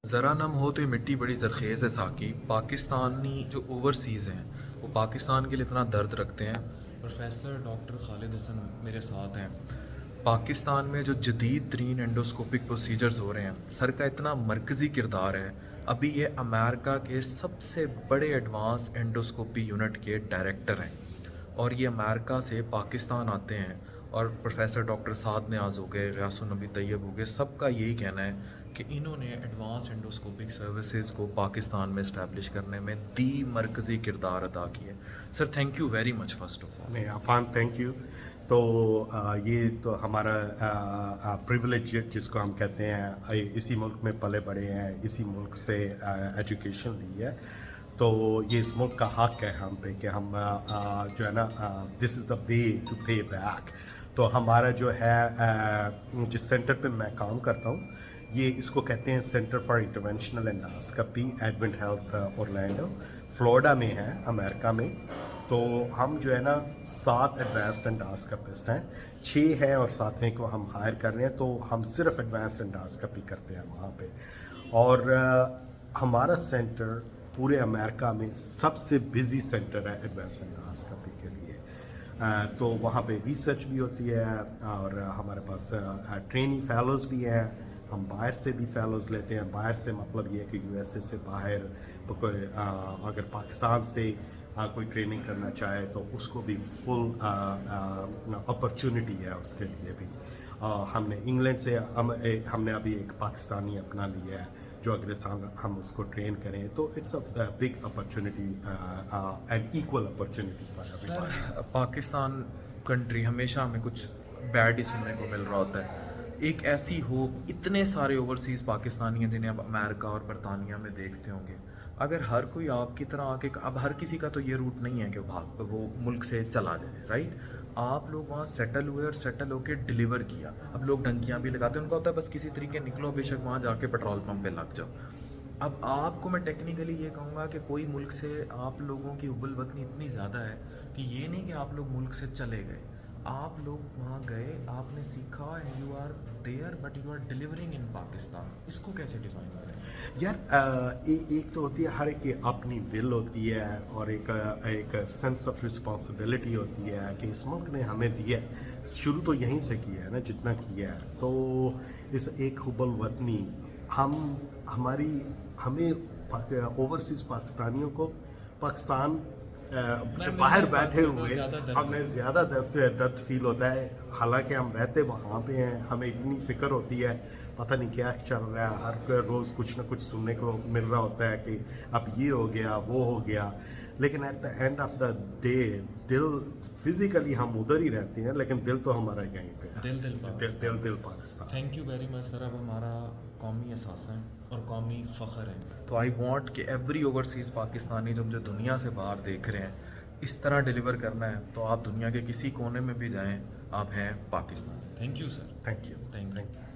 ذرا نم ہو تو یہ مٹی بڑی زرخیز ہے ساکی، پاکستانی جو اوورسیز ہیں وہ پاکستان کے لیے اتنا درد رکھتے ہیں۔ پروفیسر ڈاکٹر خالد حسن میرے ساتھ ہیں۔ پاکستان میں جو جدید ترین انڈوسکوپک پروسیجرز ہو رہے ہیں، سر کا اتنا مرکزی کردار ہے۔ ابھی یہ امریکہ کے سب سے بڑے ایڈوانس انڈوسکوپی یونٹ کے ڈائریکٹر ہیں، اور یہ امریکہ سے پاکستان آتے ہیں۔ اور پروفیسر ڈاکٹر سعد نیاز ہو گئے، غیاث النبی طیب ہو گئے، سب کا یہی کہنا ہے کہ انہوں نے ایڈوانس انڈوسکوپک سروسز کو پاکستان میں اسٹیبلش کرنے میں مرکزی کردار ادا کیا ہے۔ Sir thank you very much first of all. نہیں عفان، تھینک یو۔ تو یہ تو ہمارا پریولیج جس کو ہم کہتے ہیں، اسی ملک میں پلے بڑے ہیں، اسی ملک سے ایجوکیشن لی ہے، تو یہ اس ملک کا حق ہے ہم پہ کہ ہم جو ہے نا، دس از دا وے ٹو پے بیک۔ تو ہمارا جو ہے جس سینٹر پہ میں کام کرتا ہوں، یہ اس کو کہتے ہیں centre for interventional endoscopy, Advent Health Orlando, Florida میں ہے، امریکہ میں۔ تو ہم جو ہے نا 7 ایڈوانسڈ انڈوسکوپسٹ ہیں، 6 ہیں اور 7ویں کو ہم ہائر کر رہے ہیں، تو ہم صرف ایڈوانسڈ انڈوسکوپی کرتے ہیں وہاں پہ۔ اور ہمارا سینٹر پورے امریکہ میں سب سے بزی سینٹر ہے ایڈوانس انڈوسکوپی کے لیے۔ تو وہاں پہ ریسرچ بھی ہوتی ہے، اور ہمارے پاس ٹریننگ فیلوز بھی ہیں۔ ہم باہر سے بھی فیلوز لیتے ہیں۔ باہر سے مطلب یہ ہے کہ یو ایس اے سے باہر اگر پاکستان سے کوئی ٹریننگ کرنا چاہے تو اس کو بھی فل اپرچونٹی ہے اس کے لیے بھی۔ ہم نے انگلینڈ سے ہم نے ابھی ایک پاکستانی اپنا لیا ہے جو اگلے سال ہم اس کو ٹرین کریں، تو it's a big opportunity and equal opportunity for every sir body. Pakistan country ہمیشہ ہمیں کچھ بیڈ ہی سننے کو مل رہا ہوتا ہے۔ ایک ایسی ہوپ، اتنے سارے اوورسیز پاکستانی ہیں جنہیں اب امریکہ اور برطانیہ میں دیکھتے ہوں گے، اگر ہر کوئی آپ کی طرح آ کے، اب ہر کسی کا تو یہ روٹ نہیں ہے کہ وہ ملک سے چلا جائے، رائٹ؟ آپ لوگ وہاں سیٹل ہوئے اور سیٹل ہو کے ڈیلیور کیا۔ اب لوگ ڈنکیاں بھی لگاتے ہیں، ان کا ہوتا ہے بس کسی طریقے نکلو، بے شک وہاں جا کے پیٹرول پمپ پہ لگ جاؤ۔ اب آپ کو میں ٹیکنیکلی یہ کہوں گا کہ کوئی ملک سے آپ لوگوں کی حب الوطنی اتنی زیادہ ہے کہ یہ نہیں کہ آپ لوگ ملک سے چلے گئے، آپ لوگ وہاں گئے، آپ نے سیکھا، and you are there but you are delivering in Pakistan. اس کو کیسے ڈیفائن کریں؟ یار ایک تو ہوتی ہے ہر ایک کی اپنی ول ہوتی ہے، اور ایک سینس آف رسپانسبلٹی ہوتی ہے کہ اس ملک نے ہمیں دیا ہے، شروع تو یہیں سے کیا ہے نا جتنا کیا ہے، تو اس ایک حب الوطنی ہمیں اوورسیز پاکستانیوں کو پاکستان سے باہر بیٹھے ہوئے ہمیں زیادہ درد فیل ہوتا ہے، حالانکہ ہم رہتے وہاں پہ ہیں۔ ہمیں اتنی فکر ہوتی ہے، پتہ نہیں کیا چل رہا ہے، ہر روز کچھ نہ کچھ سننے کو مل رہا ہوتا ہے کہ اب یہ ہو گیا، وہ ہو گیا، لیکن at the end of the day دل فزیکلی ہم ادھر ہی رہتے ہیں، لیکن دل تو ہمارا یہیں پہ ہے، دل Pakistan. Thank you very much sir. اب ہمارا قومی احساس ہے اور قومی فخر ہے، تو آئی وانٹ کہ ایوری اوورسیز پاکستانی جو مجھے دنیا سے باہر دیکھ رہے ہیں، اس طرح ڈیلیور کرنا ہے تو آپ دنیا کے کسی کونے میں بھی جائیں، آپ ہیں Pakistani. Thank you sir. Thank you, thank thank you. You.